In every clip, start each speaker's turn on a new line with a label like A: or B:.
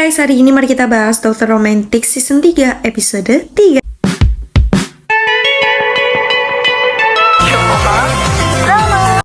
A: guys, hari ini mari kita bahas Dokter Romantik Season 3 episode 3.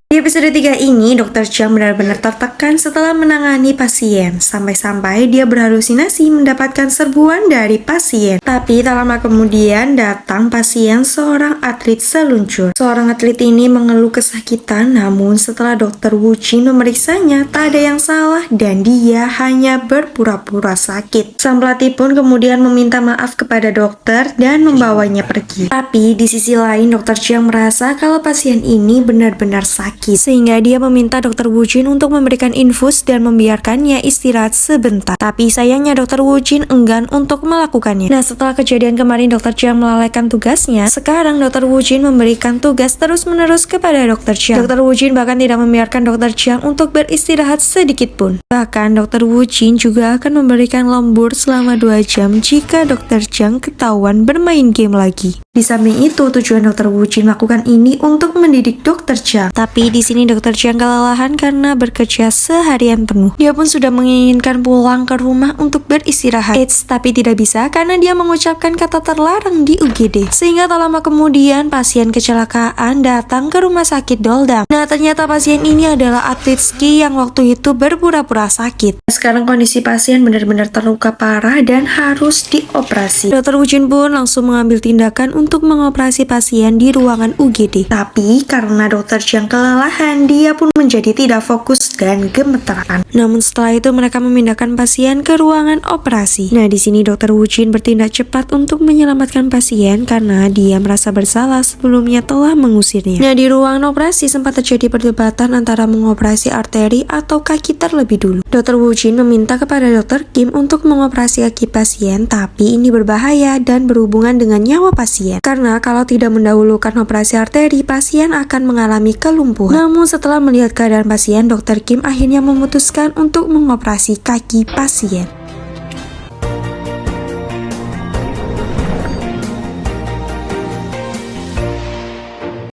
A: Di episode 3 ini, Dr. Chang benar-benar tertekan setelah menangani pasien. Sampai-sampai dia berhalusinasi mendapatkan serbuan dari pasien. Tapi tak lama kemudian datang pasien seorang atlet seluncur. Seorang atlet ini mengeluh kesakitan, namun setelah Dr. Wu Jin memeriksanya, tak ada yang salah dan dia hanya berpura-pura sakit. Sang pelatih pun kemudian meminta maaf kepada dokter dan membawanya pergi. Tapi di sisi lain, Dr. Chang merasa kalau pasien ini benar-benar sakit. Sehingga dia meminta Dr. Wu Jin untuk memberikan infus dan membiarkannya istirahat sebentar. Tapi sayangnya Dr. Wu Jin enggan untuk melakukannya. Nah, setelah kejadian kemarin Dr. Chang melalaikan tugasnya, sekarang Dr. Wu Jin memberikan tugas terus-menerus kepada Dr. Chang. Dr. Wu Jin bahkan tidak membiarkan Dr. Chang untuk beristirahat sedikit pun. Bahkan Dr. Wu Jin juga akan memberikan lembur selama 2 jam jika Dr. Chang ketahuan bermain game lagi. Di samping itu, tujuan Dr. Wu Jin melakukan ini untuk mendidik Dr. Chang. Tapi di sini Dr. Chang kelelahan karena bekerja seharian penuh. Dia pun sudah menginginkan pulang ke rumah untuk beristirahat. Tapi tidak bisa karena dia mengucapkan kata terlarang di UGD. Sehingga tak lama kemudian pasien kecelakaan datang ke rumah sakit Doldam. Nah, ternyata pasien ini adalah atlet ski yang waktu itu berpura-pura sakit. Sekarang kondisi pasien benar-benar terluka parah dan harus dioperasi. Dr. Wu Jin pun langsung mengambil tindakan untuk mengoperasi pasien di ruangan UGD. Tapi karena Dr. Chang kelelahan, dia pun menjadi tidak fokus dan gemeteran. Namun setelah itu mereka memindahkan pasien ke ruangan operasi. Nah, di sini Dr. Wu Jin bertindak cepat untuk menyelamatkan pasien karena dia merasa bersalah sebelumnya telah mengusirnya. Nah, di ruangan operasi sempat terjadi perdebatan antara mengoperasi arteri atau kaki terlebih dulu. Dr. Wu Jin meminta kepada Dr. Kim untuk mengoperasi kaki pasien, tapi ini berbahaya dan berhubungan dengan nyawa pasien. Karena kalau tidak mendahulukan operasi arteri, pasien akan mengalami kelumpuhan. Namun setelah melihat keadaan pasien, Dr. Kim akhirnya memutuskan untuk mengoperasi kaki pasien.